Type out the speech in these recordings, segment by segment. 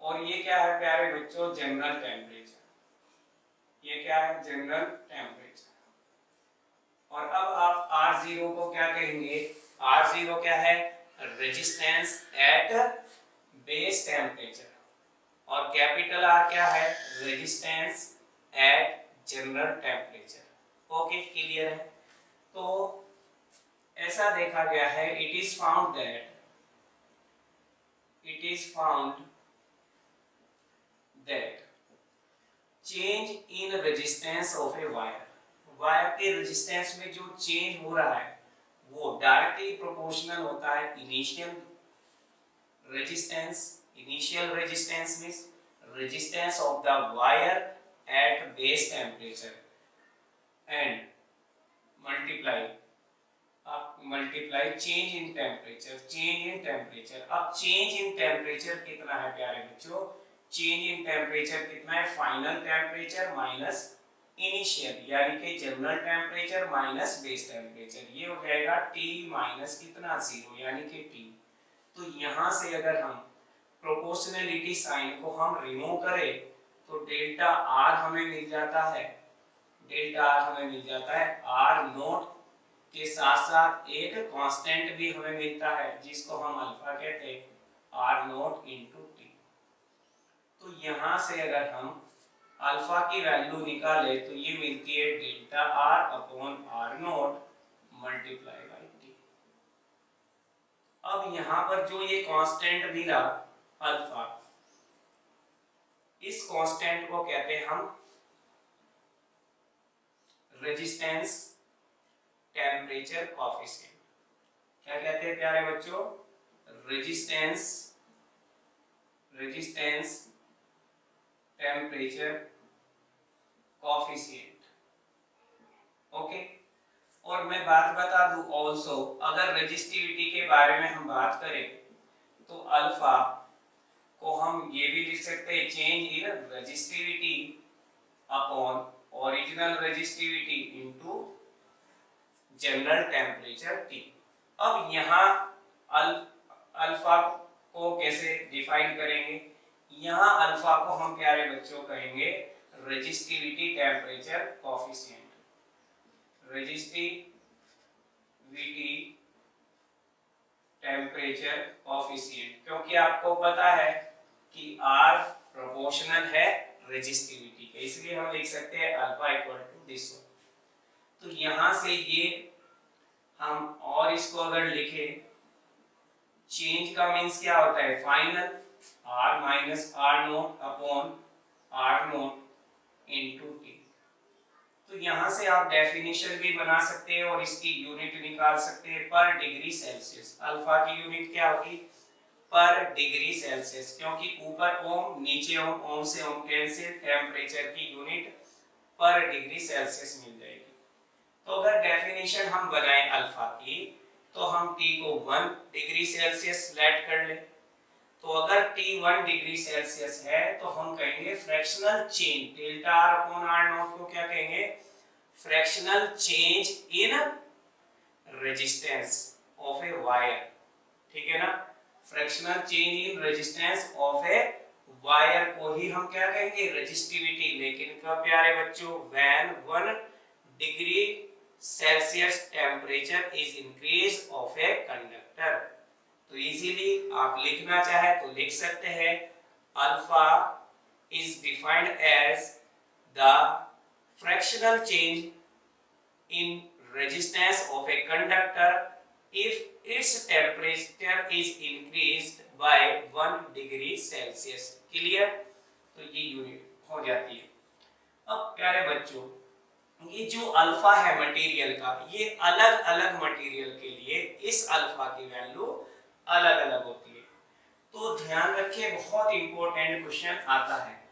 और ये क्या है प्यारे बच्चों, जनरल टेम्परेचर। ये क्या है, जनरल टेम्परेचर। और अब आप R0 को क्या कहेंगे, R0 क्या है, रेजिस्टेंस एट बेस टेम्परेचर। और कैपिटल R क्या है, resistance at general temperature. Okay, clear है। तो ऐसा देखा गया है, it is found that change in resistance of a wire के रेजिस्टेंस में जो चेंज हो रहा है वो डायरेक्टली प्रोपोर्शनल होता है initial resistance means resistance of the wire eight base temperature and multiply change in temperature. अब चेंज इन टेम्परेचर कितना है प्यारे बच्चों, चेंज इन टेम्परेचर कितना है, फाइनल टेम्परेचर माइनस इनिशियल, यानी कि general temperature minus base temperature, ये हो जाएगा T माइनस कितना 0, यानी कि T। तो यहाँ से अगर हम प्रोपोर्शनलिटी साइन को हम रिमूव करें तो डेल्टा R हमें मिल जाता है, R नोट के साथ साथ एक कांस्टेंट भी हमें मिलता है जिसको हम अल्फा कहते हैं, R नोट इंटू टी। तो यहाँ से अगर हम अल्फा की वैल्यू निकाले तो ये मिलती है delta R upon R note multiply by T. अब यहाँ पर जो ये कांस्टेंट मिला अल्फा, इस कांस्टेंट को कहते हैं हम रेजिस्टेंस टेम्परेचर कोएफिशिएंट। क्या कहते हैं प्यारे बच्चों, रेजिस्टेंस टेम्परेचर कोएफिशिएंट। ओके। और मैं बात बता दूं ऑल्सो, अगर रेजिस्टिविटी के बारे में हम बात करें तो अल्फा को हम ये भी लिख सकते हैं change in resistivity upon original resistivity into general temperature T। अब यहाँ अल्फा को कैसे डिफाइन करेंगे, यहाँ अल्फा को हम प्यारे बच्चों कहेंगे resistivity temperature coefficient, resistivity temperature coefficient, क्योंकि आपको पता है कि R प्रोपोर्शनल है रेजिस्टिविटी के, इसलिए हम लिख सकते हैं अल्फा इक्वल टू दिस। तो यहां से ये हम और इसको अगर लिखे, चेंज का मींस क्या होता है, final R minus R naught upon R note into T। तो यहां से आप डेफिनेशन भी बना सकते हैं और इसकी यूनिट निकाल सकते हैं पर डिग्री सेल्सियस। अल्फा की यूनिट क्या होगी, पर डिग्री सेल्सियस, क्योंकि ऊपर ओम नीचे ओम, ओम से ओम कैंसिल, टेम्परेचर की यूनिट पर डिग्री सेल्सियस मिल जाएगी। तो अगर डेफिनेशन हम बनाएं अल्फा की तो हम T को 1 डिग्री सेल्सियस लेट कर लें। तो अगर T 1 डिग्री सेल्सियस है तो हम कहेंगे fractional change, delta R upon R not को क्या कहेंगे, fractional change in resistance of a wire. ठीक है ना, fractional change in resistance of a wire को ही हम क्या कहेंगे, रेजिस्टिविटी। लेकिन कब प्यारे बच्चों, when 1 degree Celsius temperature is increase of a conductor. तो इजीली आप लिखना चाहे तो लिख सकते हैं alpha is defined as the fractional change in resistance of a conductor if its temperature is increased by 1 degree Celsius. Clear, तो ये यूनिट हो जाती है। अब प्यारे बच्चों, ये जो अल्फा है मटेरियल का, ये अलग अलग मटेरियल के लिए इस अल्फा की वैल्यू अलग अलग होती है। तो ध्यान रखिए, बहुत इंपॉर्टेंट क्वेश्चन आता है।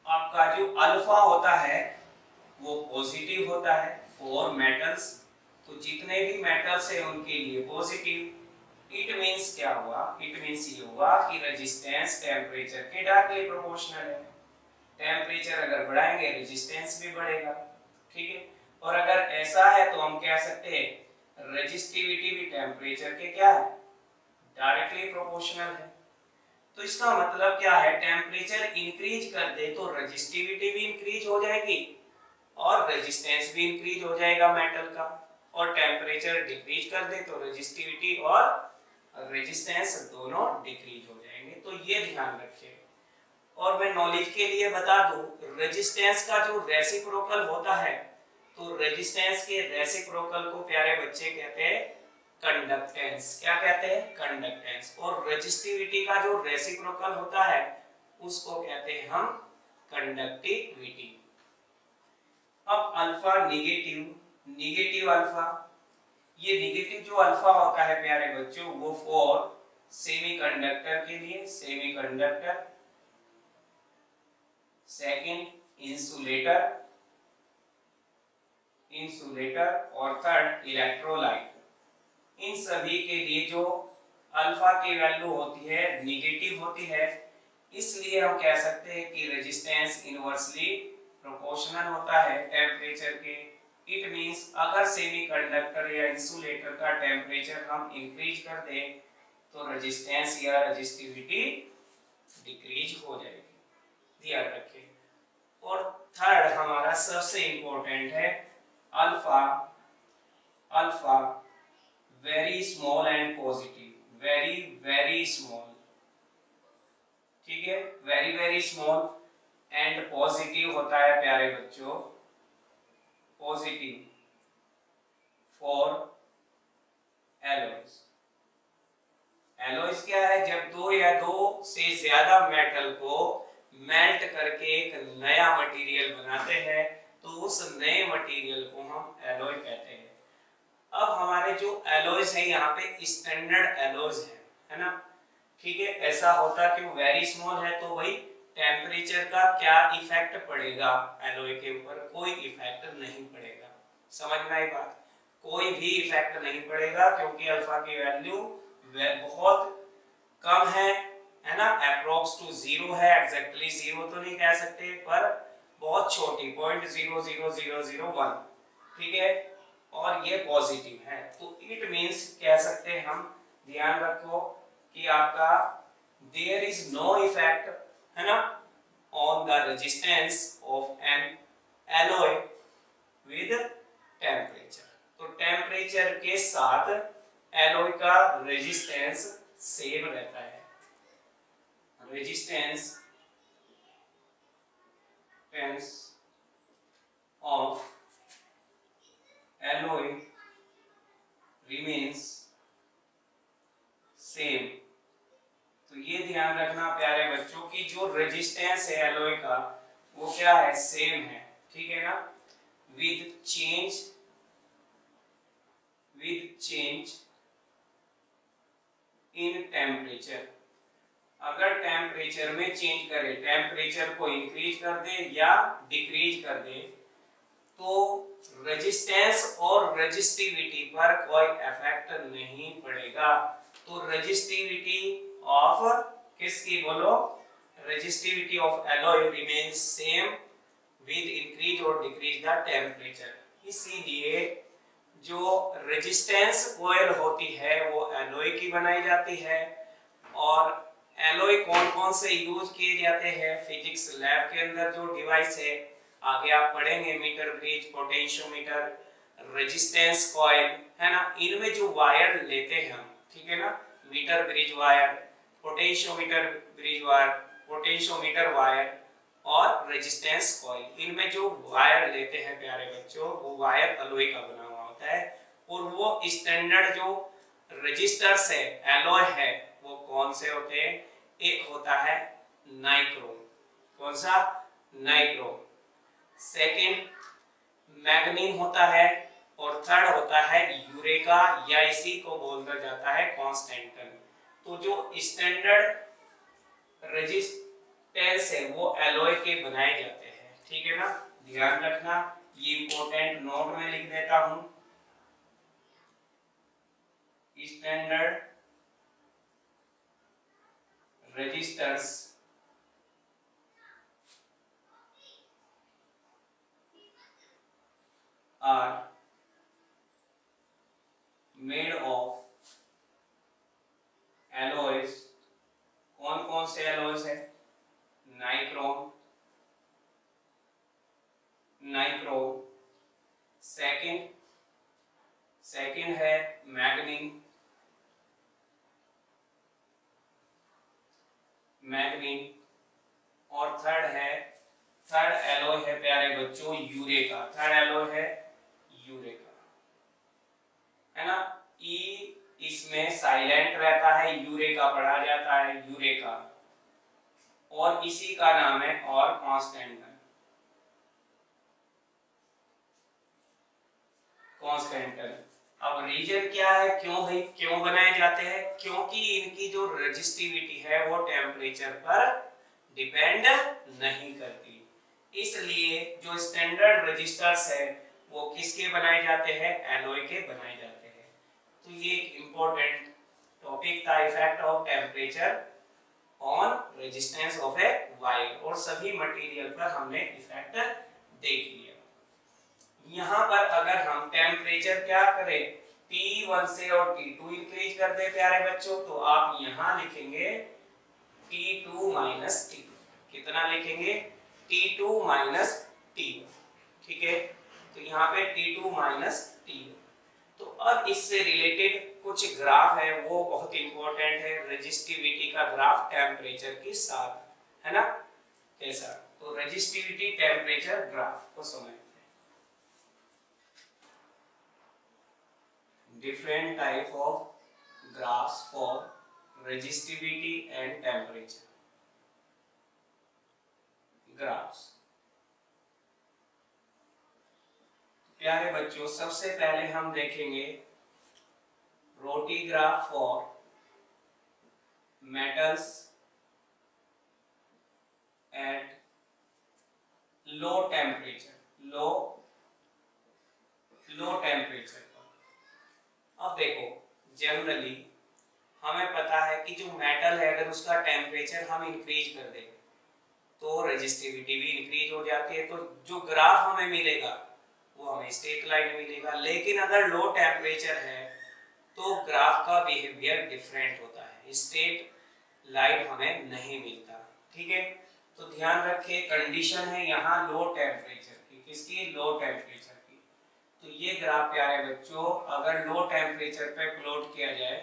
आपका जो अल्फा होता है वो पॉजिटिव होता है फॉर मेटल्स, तो जितने भी मेटल्स है उनके लिए पॉजिटिव। इट मींस क्या हुआ, इट मींस ये हुआ कि रेजिस्टेंस टेम्परेचर के डायरेक्टली प्रोपोर्शनल है। टेम्परेचर अगर बढ़ाएंगे रेजिस्टेंस भी बढ़ेगा। ठीक है, और अगर ऐसा है तो हम कह सकते हैं रेजिस्टिविटी भी टेम्परेचर के क्या है, डायरेक्टली प्रोपोर्शनल है। तो तो इसका मतलब क्या है, टेम्परेचर इंक्रीज कर दे तो रेजिस्टिविटी भी इंक्रीज हो जाएगी और रेजिस्टेंस भी इंक्रीज हो जाएगा मेटल का, और टेम्परेचर डिक्रीज कर दे तो रेजिस्टिविटी और रेजिस्टेंस दोनों डिक्रीज हो जाएंगे। तो ये ध्यान रखिए। और मैं नॉलेज के लिए बता दूं, रेजिस्टेंस का जो रेसिप्रोकल होता है, तो रेजिस्टेंस के रेसिप्रोकल को प्यारे बच्चे कहते हैं कंडक्टेंस। क्या कहते हैं? कंडक्टेंस। और रेजिस्टिविटी का जो रेसिप्रोकल होता है उसको कहते हैं हम कंडक्टिविटी। अब अल्फा निगेटिव, निगेटिव अल्फा, ये निगेटिव जो अल्फा होता है प्यारे बच्चों वो फॉर सेमीकंडक्टर के लिए, सेमीकंडक्टर, सेकंड इंसुलेटर, इंसुलेटर और थर्ड इलेक्ट्रोलाइट। इन सभी के लिए जो अल्फा की वैल्यू होती है निगेटिव होती है, इसलिए हम कह सकते हैं कि रेजिस्टेंस इनवर्सली प्रोपोर्शनल होता है टेम्परेचर के। इट मींस अगर सेमीकंडक्टर या इंसुलेटर का टेम्परेचर हम इंक्रीज कर दें तो रेजिस्टेंस या रेजिस्टिविटी डिक्रीज हो जाएगी, ध्यान रखिए। और थर्ड हमारा सबसे इंपॉर्टेंट है alpha, alpha very small and positive, very very small, ठीक है, very very small and positive होता है प्यारे बच्चों, पॉजिटिव फॉर एलॉयज। एलॉयज क्या है? जब दो या दो से ज्यादा मेटल को मेल्ट करके एक नया मटेरियल बनाते हैं तो उस नए मटेरियल को हम एलॉय कहते हैं। अब हमारे जो एलॉयज है यहाँ पे स्टैंडर्ड एलॉयज है ना, ठीक है। ऐसा होता कि वो वेरी स्मॉल है तो भाई टेम्परेचर का क्या इफेक्ट पड़ेगा एलॉय के ऊपर? कोई इफेक्ट नहीं पड़ेगा। समझ में आई बात? कोई भी इफेक्ट नहीं पड़ेगा क्योंकि अल्फा की वैल्यू बहुत कम है ना, अप्रोक्स टू जीरो है, एग्जैक्टली जीरो तो नहीं कह सकते पर बहुत छोटी 0.00001, ठीक है, और ये पॉजिटिव है तो इट मींस कह सकते हैं हम, ध्यान रखो कि आपका देयर इज नो इफेक्ट है ना on the resistance of N alloy with temperature. तो टेम्परेचर के साथ एलॉय का रेजिस्टेंस सेम रहता है। Resistance of alloy remains same. तो ये ध्यान रखना प्यारे बच्चों की जो रेजिस्टेंस है एलॉय का वो क्या है? सेम है, ठीक है ना, विद चेंज इन टेम्परेचर। अगर टेम्परेचर में चेंज करे, टेम्परेचर को इंक्रीज कर दे या डिक्रीज कर दे तो रेजिस्टेंस और रेजिस्टिविटी पर कोई इफेक्ट नहीं पड़ेगा। तो रेजिस्टिविटी ऑफ किसकी बोलो? Resistivity of alloy remains same with increase और डिक्रीज द टेम्परेचर। इसीलिए जो रेजिस्टेंस कॉइल होती है वो एलॉय की बनाई जाती है। और एलॉय कौन कौन से यूज किए जाते हैं फिजिक्स लैब के अंदर? जो डिवाइस है आगे आप पढ़ेंगे, metre bridge, potentiometer, resistance coil, है ना, इनमें जो वायर लेते हैं हम, ठीक है ना, metre bridge wire, potentiometer bridge wire, potentiometer wire और रेजिस्टेंस कॉइल, इनमें जो वायर लेते हैं प्यारे बच्चों वो वायर एलॉय का बना हुआ होता है। और वो स्टैंडर्ड जो रेजिस्टर्स है एलॉय है वो कौन से होते हैं? एक होता है नाइक्रोम। कौन सा? नाइक्रोम। सेकंड मैग्नीन होता है और थर्ड होता है यूरेका या इसी को बोला जाता है कांस्टेंटन। तो जो स्टैंडर्ड रेजिस्टेंस है वो एलॉय के बनाए जाते हैं, ठीक है ना, ध्यान रखना। ये इंपॉर्टेंट नोट में लिख देता हूं, standard resistors are made of alloys। कौन कौन से मेटल्स है, नाइक्रोम, नाइक्रोम, सेकंड है मैग्नीन, मैग्नीन, और थर्ड एलॉय है प्यारे बच्चों यूरेका, थर्ड एलॉय है यूरेका, है ना। ई इसमें साइलेंट रहता है, यूरेका पढ़ा जाता है, यूरेका, और इसी का नाम है और कांस्टेंटन, कांस्टेंटन। अब रीजन क्या है, क्यों भाई क्यों बनाए जाते हैं, क्योंकि इनकी जो रेजिस्टिविटी है वो टेम्परेचर पर डिपेंड नहीं करती, इसलिए जो स्टैंडर्ड रजिस्टर्स है वो किसके बनाए जाते हैं, एलॉय के बनाए जाते हैं। तो ये एक इंपॉर्टेंट टॉपिक था, effect of temperature on resistance of a wire, और सभी मटेरियल पर हमने इफेक्ट देख लिया। यहाँ पर अगर हम टेम्परेचर क्या करें, T1 से और T2 इंक्रीज कर दे प्यारे बच्चों, तो आप यहाँ लिखेंगे T2 माइनस T1, कितना लिखेंगे, T2 माइनस T1, ठीक है। तो यहाँ पे T2 माइनस T1। तो अब इससे रिलेटेड कुछ ग्राफ है वो बहुत इंपॉर्टेंट है, रेजिस्टिविटी का ग्राफ टेम्परेचर के साथ, है ना, कैसा, तो रेजिस्टिविटी टेम्परेचर ग्राफ को समझते हैं। Different type of graphs for resistivity and temperature graphs। प्यारे बच्चों सबसे पहले हम देखेंगे रोटी graph for metals at low temperature, low temperature पर। अब देखो जनरली हमें पता है कि जो मेटल है अगर उसका टेम्परेचर हम इंक्रीज कर दें तो रेजिस्टिविटी भी इंक्रीज हो जाती है, तो जो ग्राफ हमें मिलेगा वो हमें स्ट्रेट लाइन मिलेगा। लेकिन अगर लो टेम्परेचर है तो ग्राफ का बिहेवियर डिफरेंट होता है, स्ट्रेट लाइन हमें नहीं मिलता, ठीक है। तो ध्यान रखिए कंडीशन है यहाँ लो टेम्परेचर की, किसकी, लो टेम्परेचर की। तो ये ग्राफ प्यारे बच्चों अगर लो टेम्परेचर पे प्लॉट किया जाए,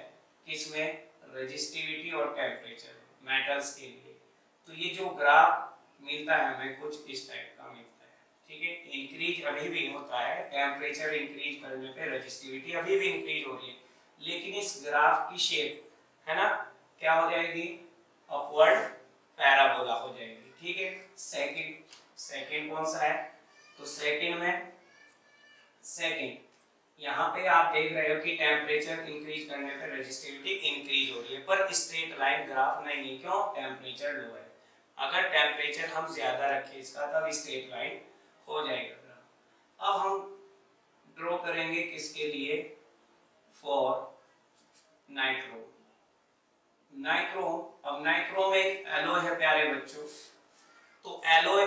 किसमें, रेजिस्टिविटी और टेम्परेचर मेटल्स के लिए, तो ये जो ग्राफ मिलता है हमें कुछ इस टाइप का मिलता है, ठीक है। इंक्रीज अभी भी होता है, टेम्परेचर इंक्रीज करने पे रेजिस्टिविटी अभी भी इंक्रीज हो रही है, लेकिन इस ग्राफ की शेप, है ना, क्या हो जाएगी, अपवर्ड पैराबोला हो जाएगी, ठीक है। सेकंड कौन सा है, तो सेकंड यहाँ पे आप देख रहे हो कि टेम्परेचर इंक्रीज करने पे रेजिस्टिविटी इंक्रीज हो रही है, पर स्ट्रेट लाइन ग्राफ नहीं है, क्यों, टेम्परेचर लो है। अगर टेम्परेचर हम ज्यादा रखें इसका तब स्ट्रेट लाइन हो जाएगा ग्राफ। अब हम ड्रॉ करेंगे किसके लिए, फॉर नाइक्रोम, अब नाइक्रोम एक एलॉय है प्यारे बच्चों, तो एलॉय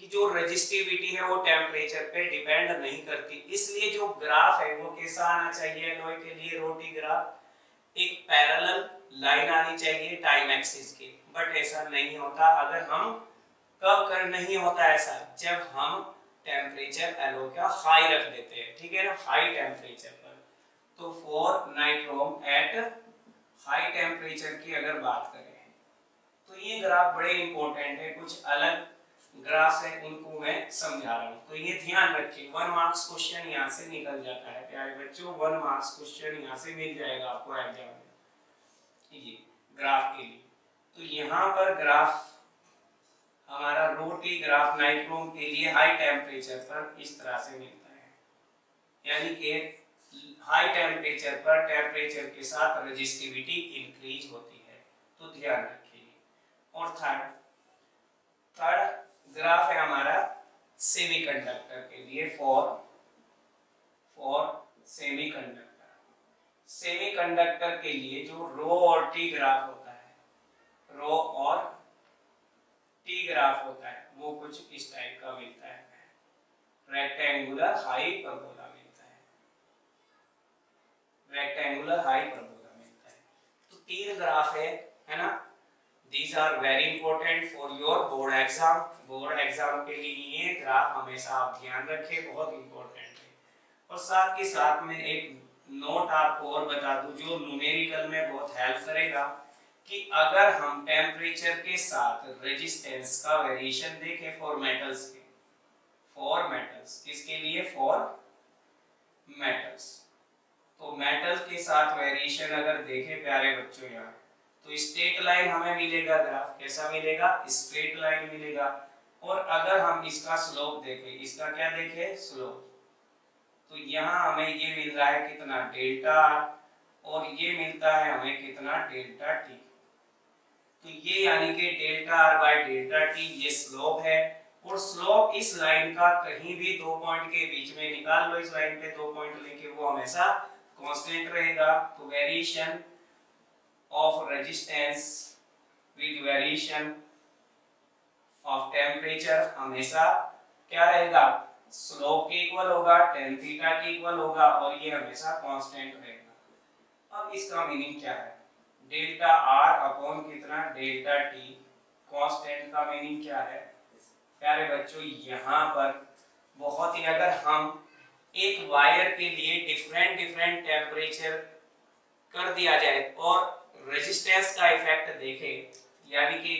की जो रेजिस्टिविटी है वो टेम्परेचर पे डिपेंड नहीं करती, इसलिए जो ग्राफ है वो कैसा आना चाहिए एलॉय के लिए, रोटी ग्राफ, एक पैरेलल लाइन आनी चाहिए टाइम एक्सिस की, बट ऐसा नहीं होता। अगर हम कब कर नहीं होता ऐसा, जब हम टेम्परेचर एलॉय का हाई रख देते हैं, ठीक है ना, हाई टेम्परेचर पर। तो for nichrome at high temperature की अगर बात करें तो ये ग्राफ बड़े इंपॉर्टेंट है, कुछ अलग ग्राफ है उनको मैं समझा रहा हूँ, तो ये ध्यान रखिए। 1 मार्क्स क्वेश्चन यहाँ से निकल जाता है प्यारे बच्चों, 1 मार्क्स क्वेश्चन यहाँ से मिल जाएगा आपको एग्जाम में, ये ग्राफ के लिए। तो यहाँ पर ग्राफ हमारा रोटी ग्राफ नाइक्रोम के लिए हाई टेम्परेचर पर इस तरह से मिलता है, यानी कि हाई टेम्परेचर पर टेम्परेचर के साथ रेजिस्टिविटी इंक्रीज होती है, तो ध्यान रखिए। और थर्ड ग्राफ है हमारा सेमीकंडक्टर के लिए, फॉर सेमीकंडक्टर के लिए जो रो और टी ग्राफ होता है, रो और टी ग्राफ होता है वो कुछ इस टाइप का मिलता है, रेक्टेंगुलर हाई परबोला मिलता है, रेक्टेंगुलर हाई परबोला मिलता है। तो 3 ग्राफ है ना, these are very important for your board exam. Board exam के लिए ये ग्राफ हमेशा आप ध्यान रखें, बहुत इंपॉर्टेंट है। और साथ के साथ में एक नोट आपको और बता दूं जो न्यूमेरिकल में बहुत हेल्प करेगा कि अगर हम टेम्परेचर के साथ रेजिस्टेंस का वेरिएशन देखें फॉर मेटल्स के, फॉर मेटल्स किसके लिए, फॉर मेटल्स, तो मेटल के साथ वेरिएशन अगर देखें प्यारे बच्चों यहाँ, तो स्ट्रेट लाइन हमें मिलेगा, ग्राफ कैसा मिलेगा, स्ट्रेट लाइन मिलेगा। और अगर हम इसका स्लोप देखें, इसका क्या देखें, स्लोप, तो यहाँ हमें ये मिल रहा है कितना, डेल्टा आर, और ये मिलता है हमें कितना, डेल्टा टी। तो ये यानी कि delta R by delta T ये स्लोप है। और स्लोप इस लाइन का कहीं भी दो पॉइंट के बीच में निकाल लो, इस लाइन पे दो पॉइंट लेके, वो हमेशा कांस्टेंट रहेगा। तो variation of resistance with variation of temperature हमेशा क्या रहेगा, स्लोप के इक्वल होगा, tan थीटा के इक्वल होगा, और ये हमेशा कांस्टेंट रहेगा। अब इसका मीनिंग क्या है, डेल्टा आर अपॉन कितना, डेल्टा टी, कांस्टेंट का मीनिंग क्या है प्यारे बच्चों, यहाँ पर बहुत ही, अगर हम एक वायर के लिए डिफरेंट टेम्परेचर कर दिया जाए और रेजिस्टेंस का इफेक्ट देखें, यानी कि